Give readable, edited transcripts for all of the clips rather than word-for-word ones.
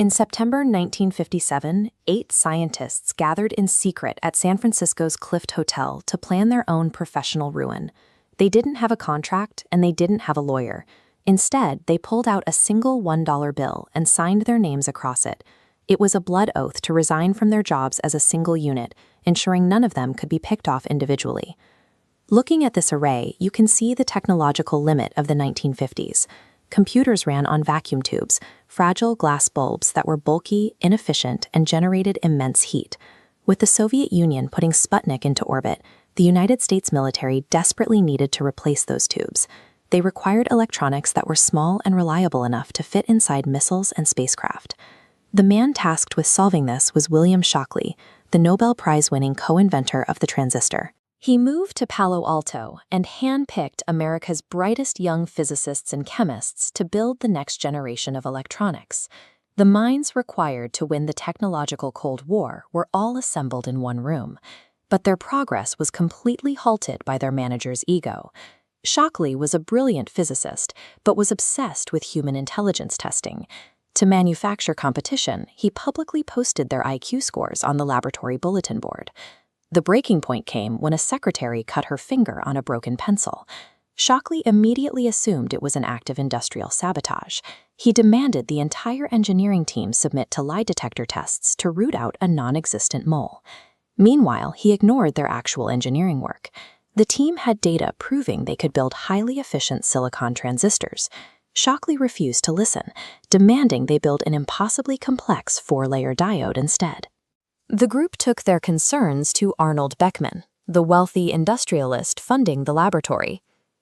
In September 1957, 8 scientists gathered in secret at San Francisco's Clift Hotel to plan their own professional ruin. They didn't have a contract and they didn't have a lawyer. Instead, they pulled out a single $1 bill and signed their names across it. It was a blood oath to resign from their jobs as a single unit, ensuring none of them could be picked off individually. Looking at this array, you can see the technological limit of the 1950s. Computers ran on vacuum tubes, fragile glass bulbs that were bulky, inefficient, and generated immense heat. With the Soviet Union putting Sputnik into orbit, the United States military desperately needed to replace those tubes. They required electronics that were small and reliable enough to fit inside missiles and spacecraft. The man tasked with solving this was William Shockley, the Nobel Prize-winning co-inventor of the transistor. He moved to Palo Alto and hand-picked America's brightest young physicists and chemists to build the next generation of electronics. The minds required to win the technological Cold War were all assembled in one room, but their progress was completely halted by their manager's ego. Shockley was a brilliant physicist, but was obsessed with human intelligence testing. To manufacture competition, he publicly posted their IQ scores on the laboratory bulletin board. The breaking point came when a secretary cut her finger on a broken pencil. Shockley immediately assumed it was an act of industrial sabotage. He demanded the entire engineering team submit to lie detector tests to root out a non-existent mole. Meanwhile, he ignored their actual engineering work. The team had data proving they could build highly efficient silicon transistors. Shockley refused to listen, demanding they build an impossibly complex 4-layer diode instead. The group took their concerns to Arnold Beckman, the wealthy industrialist funding the laboratory.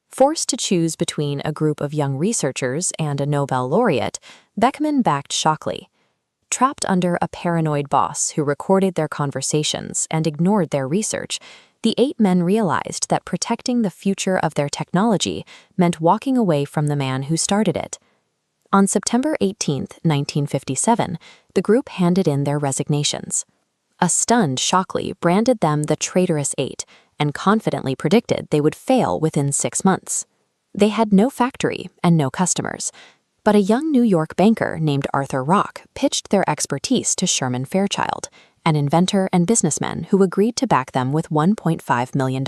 Forced to choose between a group of young researchers and a Nobel laureate, Beckman backed Shockley. Trapped under a paranoid boss who recorded their conversations and ignored their research, the 8 men realized that protecting the future of their technology meant walking away from the man who started it. On September 18, 1957, the group handed in their resignations. A stunned Shockley branded them the Traitorous Eight and confidently predicted they would fail within 6 months. They had no factory and no customers, but a young New York banker named Arthur Rock pitched their expertise to Sherman Fairchild, an inventor and businessman who agreed to back them with $1.5 million.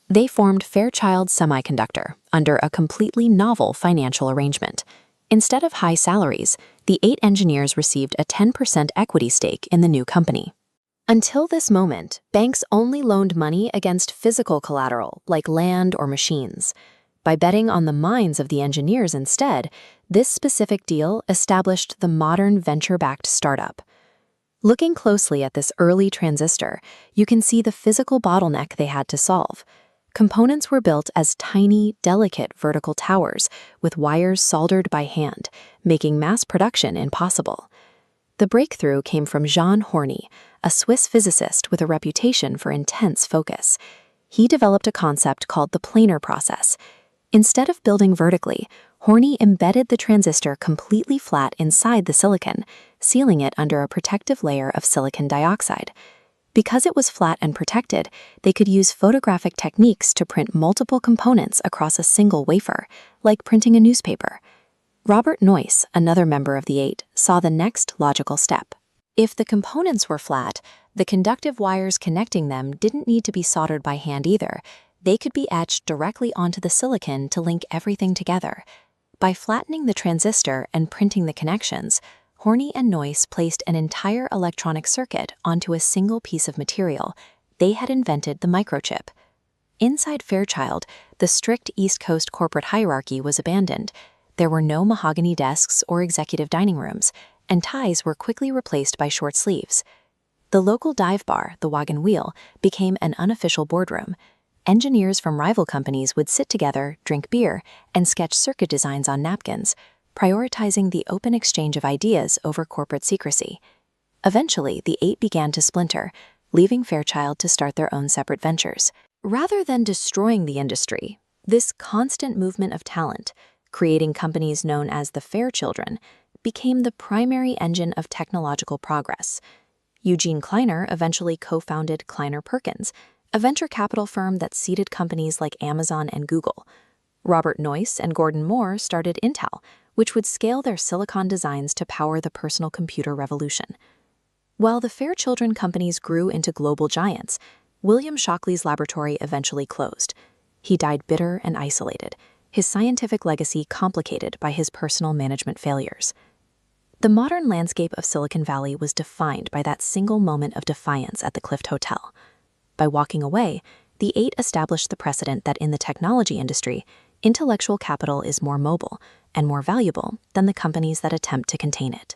They formed Fairchild Semiconductor under a completely novel financial arrangement. Instead of high salaries, the 8 engineers received a 10% equity stake in the new company. Until this moment, banks only loaned money against physical collateral like land or machines. By betting on the minds of the engineers instead, this specific deal established the modern venture-backed startup. Looking closely at this early transistor, you can see the physical bottleneck they had to solve. Components were built as tiny, delicate vertical towers with wires soldered by hand, making mass production impossible. The breakthrough came from Jean Horny, a Swiss physicist with a reputation for intense focus. He developed a concept called the planar process. Instead of building vertically, Horny embedded the transistor completely flat inside the silicon, sealing it under a protective layer of silicon dioxide. Because it was flat and protected, they could use photographic techniques to print multiple components across a single wafer, like printing a newspaper. Robert Noyce, another member of the 8, saw the next logical step. If the components were flat, the conductive wires connecting them didn't need to be soldered by hand either. They could be etched directly onto the silicon to link everything together. By flattening the transistor and printing the connections, Horny and Noyce placed an entire electronic circuit onto a single piece of material. They had invented the microchip. Inside Fairchild, the strict East Coast corporate hierarchy was abandoned. There were no mahogany desks or executive dining rooms, and ties were quickly replaced by short sleeves. The local dive bar, the Wagon Wheel, became an unofficial boardroom. Engineers from rival companies would sit together, drink beer, and sketch circuit designs on napkins, prioritizing the open exchange of ideas over corporate secrecy. Eventually, the 8 began to splinter, leaving Fairchild to start their own separate ventures. Rather than destroying the industry, this constant movement of talent, creating companies known as the Fairchildren, became the primary engine of technological progress. Eugene Kleiner eventually co-founded Kleiner Perkins, a venture capital firm that seeded companies like Amazon and Google. Robert Noyce and Gordon Moore started Intel, which would scale their silicon designs to power the personal computer revolution. While the Fairchildren companies grew into global giants, William Shockley's laboratory eventually closed. He died bitter and isolated, his scientific legacy complicated by his personal management failures. The modern landscape of Silicon Valley was defined by that single moment of defiance at the Clift Hotel. By walking away, the Eight established the precedent that in the technology industry, intellectual capital is more mobile and more valuable than the companies that attempt to contain it.